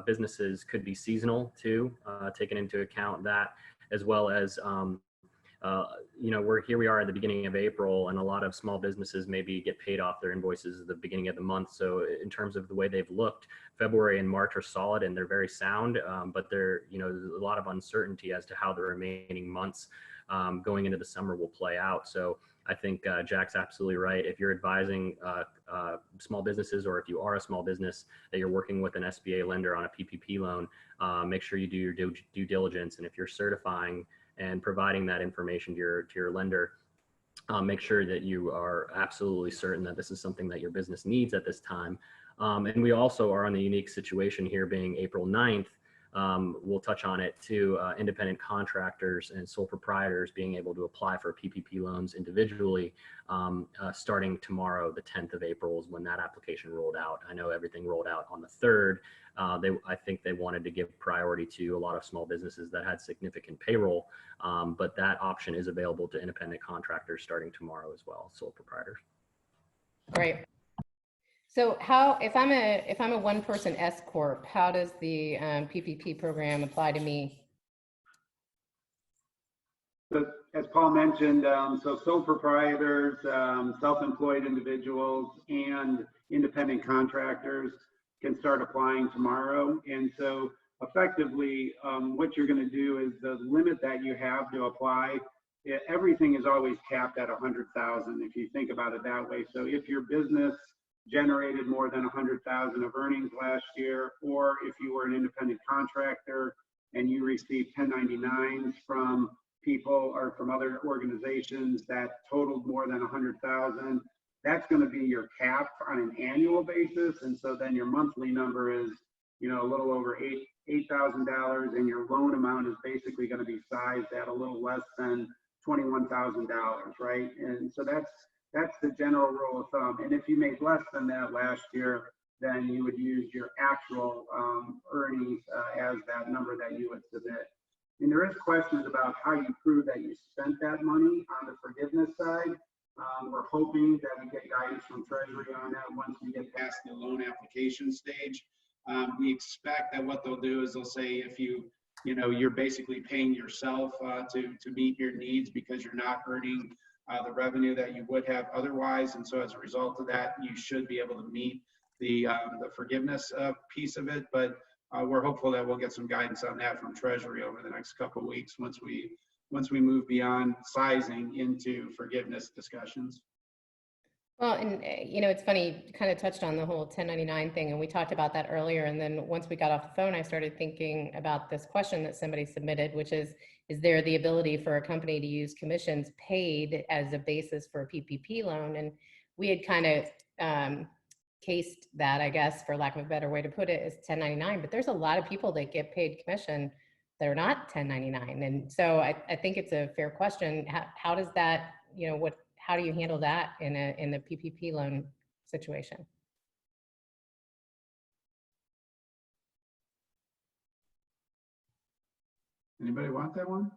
businesses could be seasonal too, taking into account that, as well as, you know, we are at the beginning of April, and a lot of small businesses maybe get paid off their invoices at the beginning of the month. So in terms of the way they've looked, February and March are solid and they're very sound, but you know, there's a lot of uncertainty as to how the remaining months going into the summer will play out. So I think Jack's absolutely right. If you're advising small businesses, or if you are a small business that you're working with an SBA lender on a PPP loan, make sure you do your due diligence. And if you're certifying and providing that information to your lender, make sure that you are absolutely certain that this is something that your business needs at this time. And we also are in the unique situation here, being April 9th. We'll touch on it too. Independent contractors and sole proprietors being able to apply for PPP loans individually, starting tomorrow, the 10th of April is when that application rolled out. I know everything rolled out on the 3rd. I think they wanted to give priority to a lot of small businesses that had significant payroll, but that option is available to independent contractors starting tomorrow as well, sole proprietors. Great. So how, if I'm a one-person S corp, how does the PPP program apply to me? So as Paul mentioned, so sole proprietors, self-employed individuals, and independent contractors can start applying tomorrow. And so effectively, what you're going to do is the limit that you have to apply, everything is always capped at 100,000 if you think about it that way. So if your business generated more than 100,000 of earnings last year, or if you were an independent contractor and you received 1099s from people or from other organizations that totaled more than 100,000, that's going to be your cap on an annual basis. And so then your monthly number is, you know, a little over $8,000, and your loan amount is basically going to be sized at a little less than $21,000, right? And so that's the general rule of thumb. And if you made less than that last year, then you would use your actual earnings as that number that you would submit. And there is questions about how you prove that you spent that money on the forgiveness side. We're hoping that we get guidance from Treasury on that once we get past the loan application stage. We expect that what they'll do is they'll say if you're basically paying yourself to meet your needs because you're not earning the revenue that you would have otherwise. And so as a result of that, you should be able to meet the forgiveness piece of it. But we're hopeful that we'll get some guidance on that from Treasury over the next couple of weeks once we move beyond sizing into forgiveness discussions. Well, and it's funny, you kind of touched on the whole 1099 thing, and we talked about that earlier. And then once we got off the phone, I started thinking about this question that somebody submitted, which is there the ability for a company to use commissions paid as a basis for a PPP loan? And we had kind of cased that, I guess, for lack of a better way to put it, as 1099. But there's a lot of people that get paid commission that are not 1099. And so I think it's a fair question. How does that, how do you handle that in the PPP loan situation? Anybody want that one?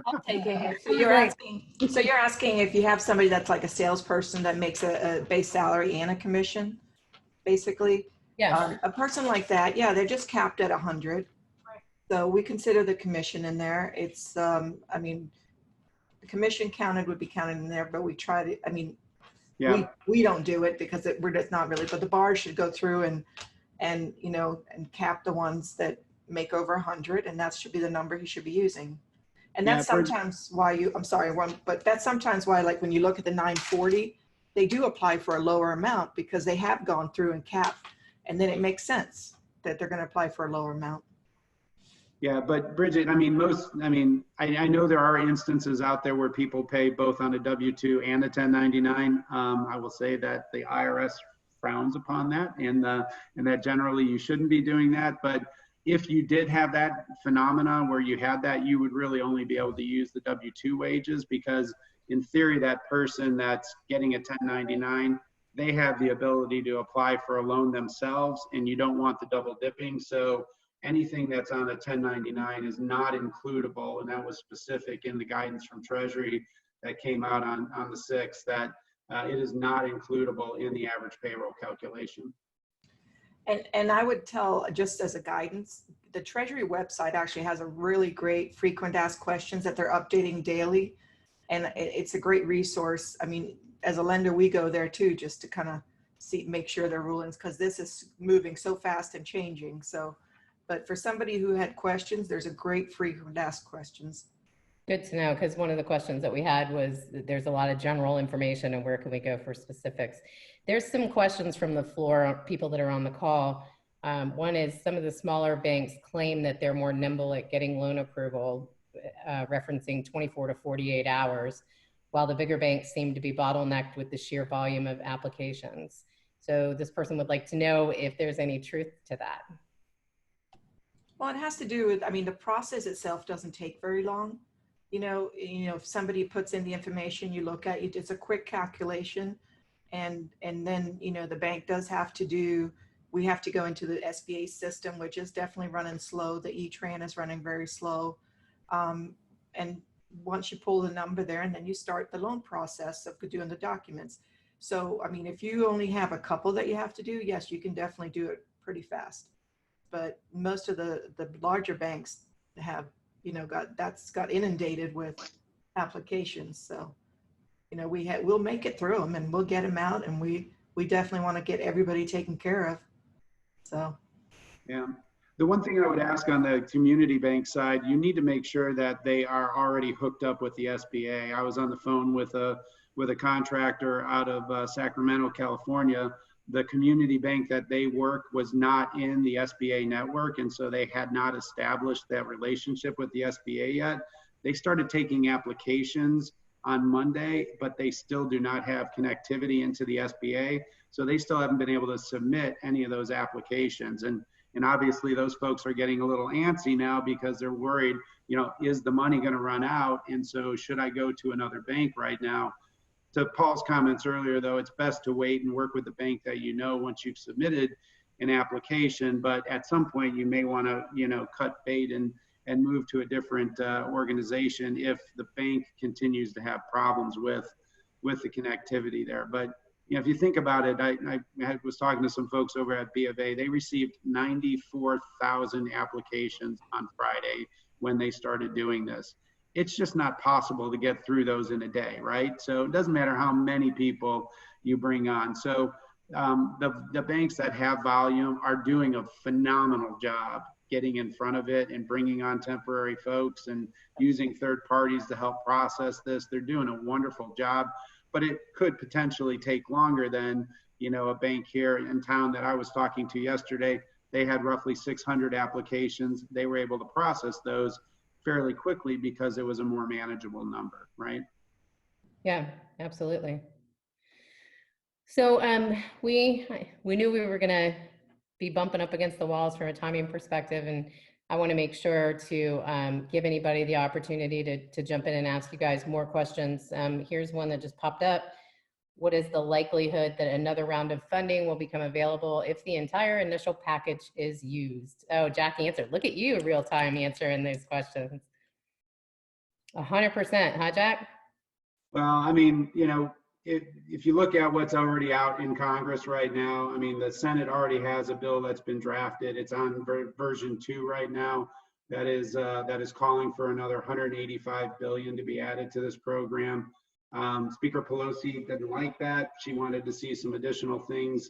I'll take it. So you're asking if you have somebody that's like a salesperson that makes a base salary and a commission, basically. Yeah. A person like that, yeah, they're just capped at 100. Right. So we consider the commission in there. It's, the commission counted would be counted in there, but we try to, yeah, we don't do it because we're just not really, but the bars should go through and cap the ones that make over 100, and that should be the number he should be using. And that's sometimes why but that's sometimes why, like when you look at the 940, they do apply for a lower amount because they have gone through and capped, and then it makes sense that they're going to apply for a lower amount. Yeah, but Bridget, I know there are instances out there where people pay both on a W-2 and a 1099. I will say that the IRS frowns upon that, and that generally you shouldn't be doing that. But if you did have that phenomenon where you had that, you would really only be able to use the W-2 wages, because in theory, that person that's getting a 1099, they have the ability to apply for a loan themselves, and you don't want the double dipping. So anything that's on a 1099 is not includable, and that was specific in the guidance from Treasury that came out on the 6th, that it is not includable in the average payroll calculation. And I would tell, just as a guidance, the Treasury website actually has a really great frequent asked questions that they're updating daily, and it's a great resource. As a lender, we go there too, just to kind of make sure their rulings, because this is moving so fast and changing. So, but for somebody who had questions, there's a great frequent asked questions. Good to know, because one of the questions that we had was that there's a lot of general information and where can we go for specifics. There's some questions from the floor, people that are on the call. One is some of the smaller banks claim that they're more nimble at getting loan approval, referencing 24 to 48 hours, while the bigger banks seem to be bottlenecked with the sheer volume of applications. So this person would like to know if there's any truth to that. Well, it has to do with, I mean, the process itself doesn't take very long. You know, if somebody puts in the information, you look at it, it's a quick calculation. And then, the bank does have to do, we have to go into the SBA system, which is definitely running slow. The E-Tran is running very slow. And once you pull the number there, and then you start the loan process of doing the documents. So, I mean, if you only have a couple that you have to do, yes, you can definitely do it pretty fast. But most of the larger banks have, got inundated with applications. So, we'll make it through them and we'll get them out, and we definitely want to get everybody taken care of. So, yeah. The one thing I would ask on the community bank side, you need to make sure that they are already hooked up with the SBA. I was on the phone with a contractor out of Sacramento, California. The community bank that they work was not in the SBA network, and so they had not established that relationship with the SBA yet. They started taking applications on Monday, but they still do not have connectivity into the SBA, so they still haven't been able to submit any of those applications. And obviously those folks are getting a little antsy now because they're worried, is the money going to run out? And so should I go to another bank right now? To Paul's comments earlier, though, it's best to wait and work with the bank that once you've submitted an application. But at some point, you may want to, cut bait and move to a different organization if the bank continues to have problems with the connectivity there. But if you think about it, I was talking to some folks over at B of A. They received 94,000 applications on Friday when they started doing this. It's just not possible to get through those in a day, right? So it doesn't matter how many people you bring on. So the banks that have volume are doing a phenomenal job getting in front of it and bringing on temporary folks and using third parties to help process this. They're doing a wonderful job, but it could potentially take longer than, a bank here in town that I was talking to yesterday. They had roughly 600 applications. They were able to process those fairly quickly because it was a more manageable number, right? Yeah, absolutely. So we knew we were going to be bumping up against the walls from a timing perspective, and I want to make sure to give anybody the opportunity to jump in and ask you guys more questions. Here's one that just popped up. What is the likelihood that another round of funding will become available if the entire initial package is used? Oh, Jack answered. Look at you, real-time answering these questions. 100%, huh, Jack? Well, I mean, if you look at what's already out in Congress right now, I mean, the Senate already has a bill that's been drafted. It's on version 2 right now. That is calling for another 185 billion to be added to this program. Speaker Pelosi didn't like that. She wanted to see some additional things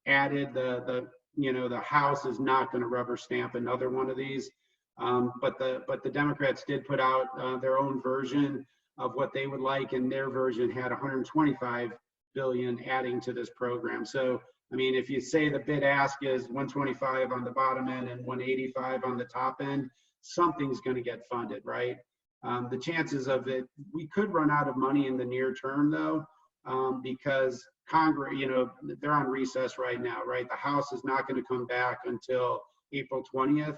added. The House is not going to rubber stamp another one of these. But the Democrats did put out their own version of what they would like, and their version had 125 billion adding to this program. So, I mean, if you say the bid ask is 125 on the bottom end and 185 on the top end, something's going to get funded, right? The chances of it, we could run out of money in the near term, though, because Congress, they're on recess right now, right? The House is not going to come back until April 20th.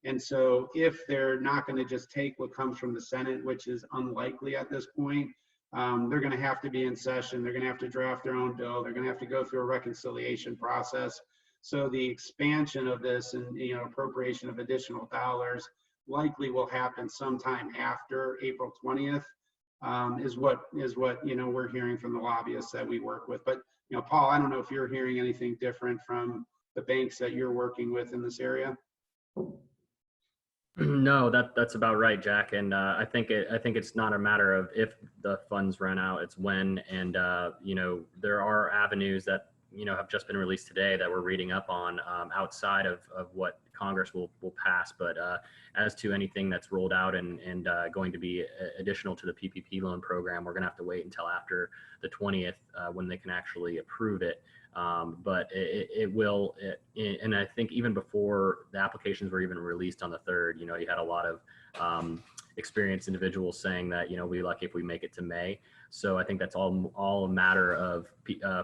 And so if they're not going to just take what comes from the Senate, which is unlikely at this point, they're going to have to be in session. They're going to have to draft their own bill. They're going to have to go through a reconciliation process. So the expansion of this and appropriation of additional dollars likely will happen sometime after April 20th, is what we're hearing from the lobbyists that we work with. But Paul, I don't know if you're hearing anything different from the banks that you're working with in this area. No, that's about right, Jack. And I think it's not a matter of if the funds run out; it's when. And there are avenues that have just been released today that we're reading up on outside of what Congress will pass. But as to anything that's rolled out and going to be additional to the PPP loan program, we're going to have to wait until after the 20th when they can actually approve it. But it will, and I think even before the applications were even released on the 3rd, you had a lot of experienced individuals saying that, we'll be lucky if we make it to May. So I think that's all a matter of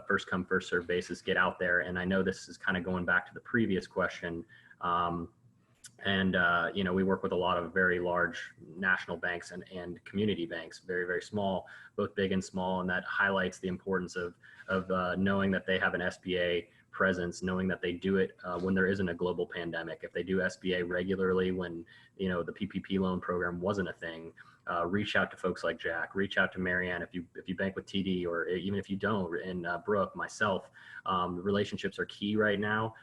first come, first serve basis, get out there. And I know this is kind of going back to the previous question. We work with a lot of very large national banks and community banks, very, very small, both big and small. And that highlights the importance of knowing that they have an SBA presence, knowing that they do it when there isn't a global pandemic. If they do SBA regularly when, the PPP loan program wasn't a thing, reach out to folks like Jack, reach out to Marianne if you bank with TD, or even if you don't, and Brooke, myself. Relationships are key right now.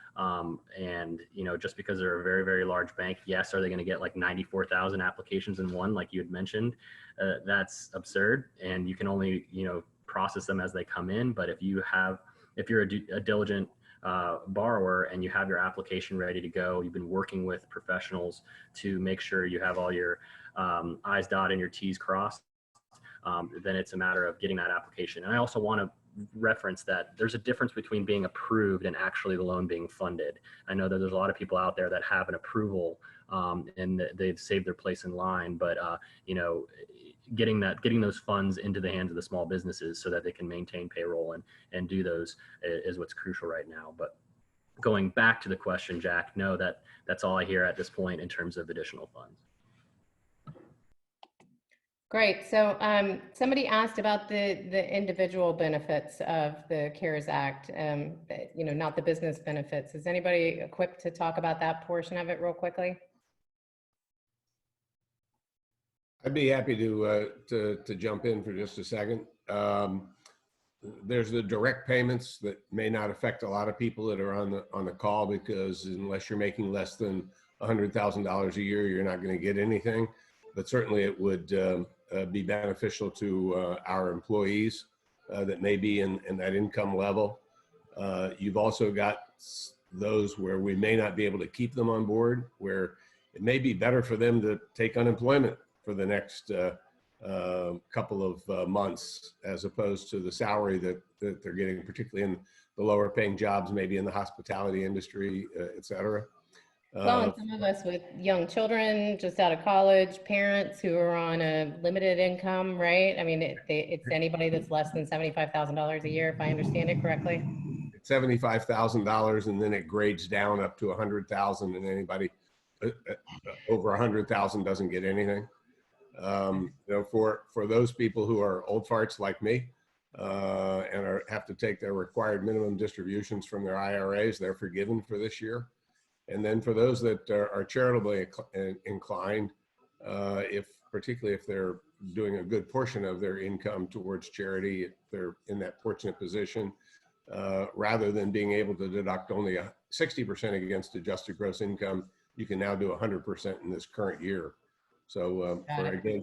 Just because they're a very, very large bank, yes, are they going to get like 94,000 applications in one, like you had mentioned? That's absurd. And you can only, process them as they come in. But if you're a diligent borrower and you have your application ready to go, you've been working with professionals to make sure you have all your I's dotted and your T's crossed, then it's a matter of getting that application. And I also want to reference that there's a difference between being approved and actually the loan being funded. I know that there's a lot of people out there that have an approval and they've saved their place in line, but getting those funds into the hands of the small businesses so that they can maintain payroll and do those is what's crucial right now. But going back to the question, Jack, no, that's all I hear at this point in terms of additional funds. Great. So somebody asked about the individual benefits of the CARES Act, not the business benefits. Is anybody equipped to talk about that portion of it real quickly? I'd be happy to jump in for just a second. There's the direct payments that may not affect a lot of people that are on the call, because unless you're making less than $100,000 a year, you're not going to get anything. But certainly it would be beneficial to our employees that may be in that income level. You've also got those where we may not be able to keep them on board, where it may be better for them to take unemployment for the next couple of months, as opposed to the salary that they're getting, particularly in the lower paying jobs, maybe in the hospitality industry, et cetera. Well, and some of us with young children just out of college, parents who are on a limited income, right? I mean, it's anybody that's less than $75,000 a year, if I understand it correctly. $75,000, and then it grades down up to $100,000, and anybody over $100,000 doesn't get anything. For those people who are old farts like me and have to take their required minimum distributions from their IRAs, they're forgiven for this year. And then for those that are charitably inclined, particularly if they're doing a good portion of their income towards charity, if they're in that fortunate position, rather than being able to deduct only 60% against adjusted gross income, you can now do 100% in this current year. So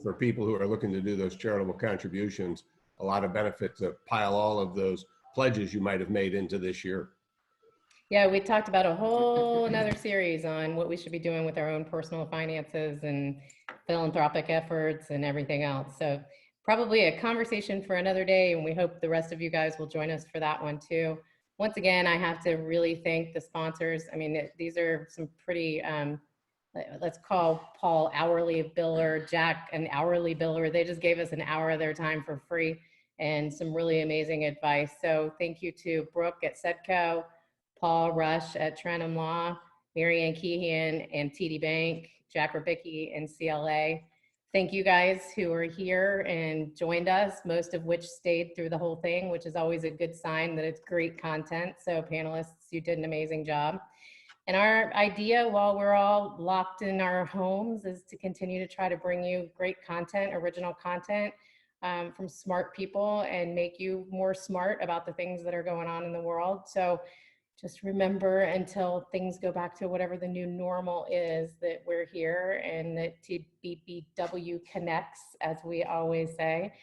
for people who are looking to do those charitable contributions, a lot of benefit to pile all of those pledges you might have made into this year. Yeah, we talked about a whole another series on what we should be doing with our own personal finances and philanthropic efforts and everything else. So probably a conversation for another day, and we hope the rest of you guys will join us for that one too. Once again, I have to really thank the sponsors. I mean, these are some pretty, let's call Paul hourly biller, Jack an hourly biller. They just gave us an hour of their time for free and some really amazing advice. So thank you to Brooke at SEDCO, Paul Rush at Trenam Law, Marianne Keehan and TD Bank, Jack Rybicki and CLA. Thank you guys who are here and joined us, most of which stayed through the whole thing, which is always a good sign that it's great content. So panelists, you did an amazing job. And our idea while we're all locked in our homes is to continue to try to bring you great content, original content from smart people and make you more smart about the things that are going on in the world. So just remember, until things go back to whatever the new normal is, that we're here and that TBBW connects, as we always say.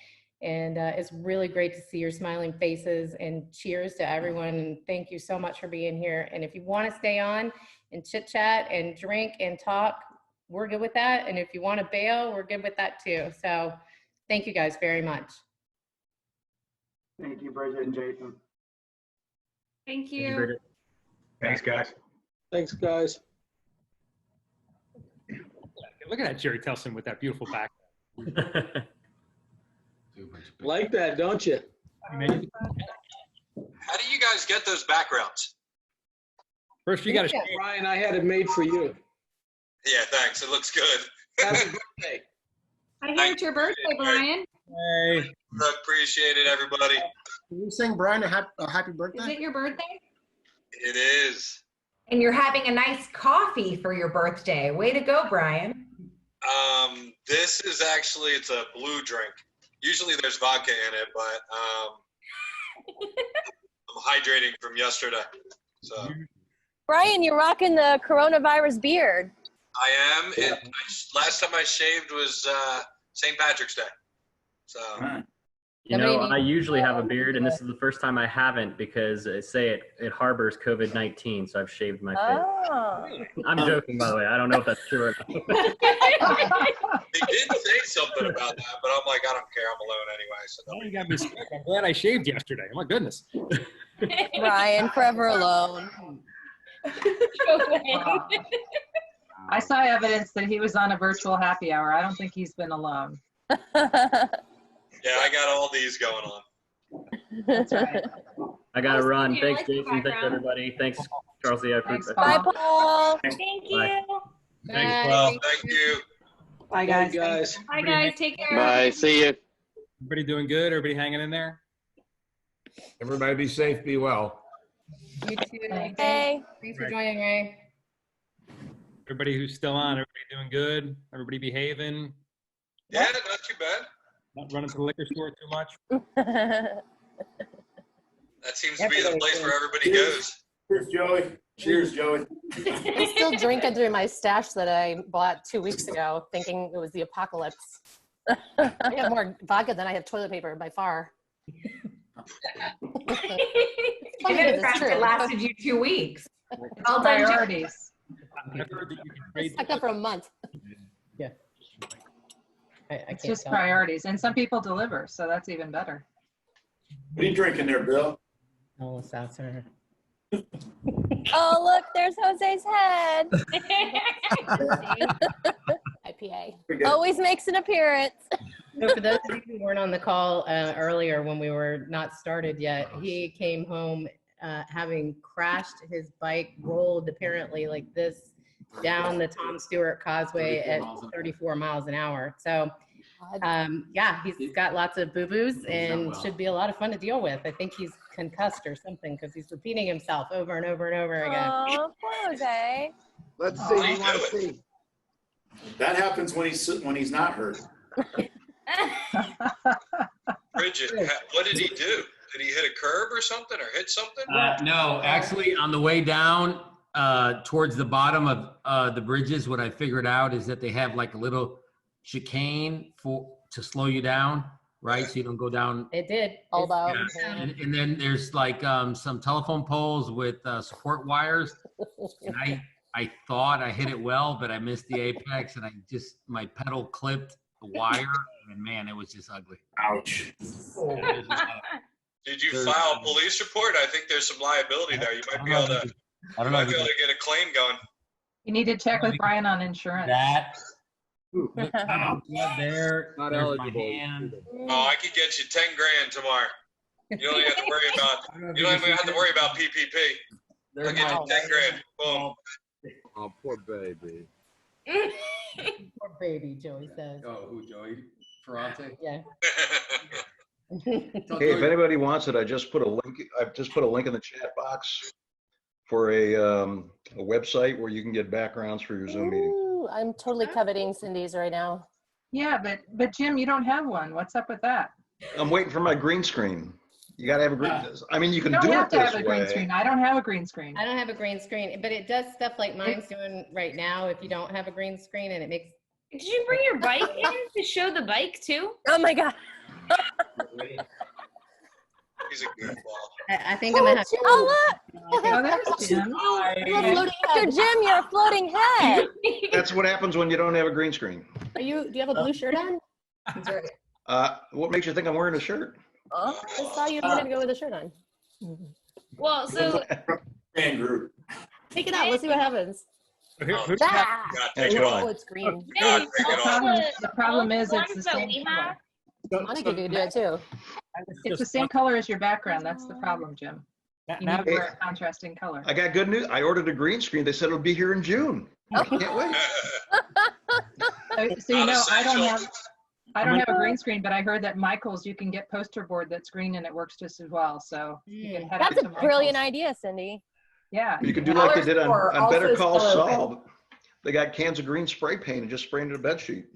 And it's really great to see your smiling faces, and cheers to everyone. And thank you so much for being here. And if you want to stay on and chit chat and drink and talk, we're good with that. And if you want to bail, we're good with that too. So thank you guys very much. Thank you, Bridget and Jason. Thank Thank you, you. Bridget. Thanks, guys. Thanks, guys. Look at that Jerry Telson with that beautiful back. Like that, don't you? I mean, How do you guys get those backgrounds? first, you got to. Brian, I had it made for you. Yeah, thanks. It looks good. Happy birthday. I hear it's your birthday, Brian. Hey. Appreciate it, everybody. Can you sing Brian a happy Is birthday? it your birthday? It is. And you're having a nice coffee for your birthday. Way to go, Brian. This is actually, it's a blue drink. Usually there's vodka in it, but I'm hydrating from yesterday. So Brian, you're rocking the coronavirus beard. I am. Last time I shaved was St. Patrick's Day. So You know, I usually have a beard, and this is the first time I haven't because they say it harbors COVID-19, so I've shaved my face. Oh. I'm joking, by the way. I don't know if that's true or not. they did say something about that, but I'm like, I don't care. I'm alone anyway. So Oh, you got me scared. I'm glad I shaved yesterday. Oh my goodness. Brian, forever alone. I saw evidence that he was on a virtual happy hour. I don't think he's been alone. yeah, I got all these going on. That's right. I got to run. I Thanks, like the Jason. Thanks, background. everybody. Thanks, Charles. Thanks, Bye, Paul. Paul. Thank Bye. you. Thanks, Well, thank you. Bye, Bye, guys. guys. Bye, guys. Take care. Bye. See you. Everybody doing good? Everybody hanging in there? Everybody be safe, be well. You too. Hey. Thanks for joining, Ray. Everybody who's still on, everybody doing good? Everybody behaving? Yeah, not too bad. Not running to the liquor store too much? That seems to be the place where everybody goes. Cheers, Joey. Cheers, Joey. I'm still drinking through my stash that I bought 2 weeks ago, thinking it was the apocalypse. I have more vodka than I have toilet paper by far. You had a fact that lasted you 2 weeks. All done. Priorities. I've heard that you can I trade. stuck up for a month. Yeah. I It's can't just tell. priorities. And some people deliver, so that's even better. What are you drinking there, Bill? Oh, Southern. Oh, look, there's Jose's head. IPA. Always makes an appearance. So for those of you who weren't on the call earlier when we were not started yet, he came home having crashed his bike, rolled apparently like this down the Tom Stewart Causeway at 34 miles an hour. So yeah, he's got lots of boo-boos and should be a lot of fun to deal with. I think he's concussed or something because he's repeating himself over and over and over again. Oh, poor Jose. Let's see. We want to see. That happens when he's not hurt. Bridget, what did he do? Did he hit a curb or something or hit something? No, actually on the way down towards the bottom of the bridges, what I figured out is that they have like a little chicane to slow you down, right? So you don't go down. It did. Hold out. Yeah. And then there's like some telephone poles with support wires. And I thought I hit it well, but I missed the apex and my pedal clipped the wire and man, it was just ugly. Ouch. Did you file a police report? I think there's some liability there. You might be able to. I don't know. Might be able to get a claim going. You need to check with Brian on insurance. That. There, not eligible. Oh, I could get you 10 grand tomorrow. You don't even have to worry about. You don't even have to worry about PPP. I'll get you 10 grand. Boom. Oh, poor baby. Poor baby, Joey says. Oh, who, Joey? Ferrante? Yeah. Hey, if anybody wants it, I've just put a link in the chat box for a website where you can get backgrounds for your Zoom meeting. Ooh, I'm totally coveting Cindy's right now. Yeah, but Jim, you don't have one. What's up with that? I'm waiting for my green screen. You gotta have a green. I mean, you can You do don't it have to this have a green way. screen. I don't have a green screen. I don't have a green screen, but it does stuff like mine's doing right now if you don't have a green screen, and it makes. Did you bring your bike in to show the bike too? Oh my God. He's a goofball. I think I'm gonna have to. Oh, look! Oh, there's Jim. You're a floating head. Jim, you're a floating head. That's what happens when you don't have a green screen. Do you have a blue shirt on? That's right. What makes you think I'm wearing a shirt? I saw you wanted to go with a shirt on. Well, so Fan group. Take it out. Let's see what happens. Who's Ah! That's why. Oh, it's green. the problem is it's the same color. Monica could do it too. It's the same color as your background. That's the problem, Jim. You need to wear a contrasting color. I got good news. I ordered a green screen. They said it'll be here in June. I can't wait. So you know, I don't have a green screen, but I heard that Michael's you can get poster board that's green and it works just as well. So you can head That's up a to brilliant Michael's. idea, Cindy. Yeah. You can do like they did on Better Call Also Saul. They got cans of green spray paint and just sprayed it a bed sheet.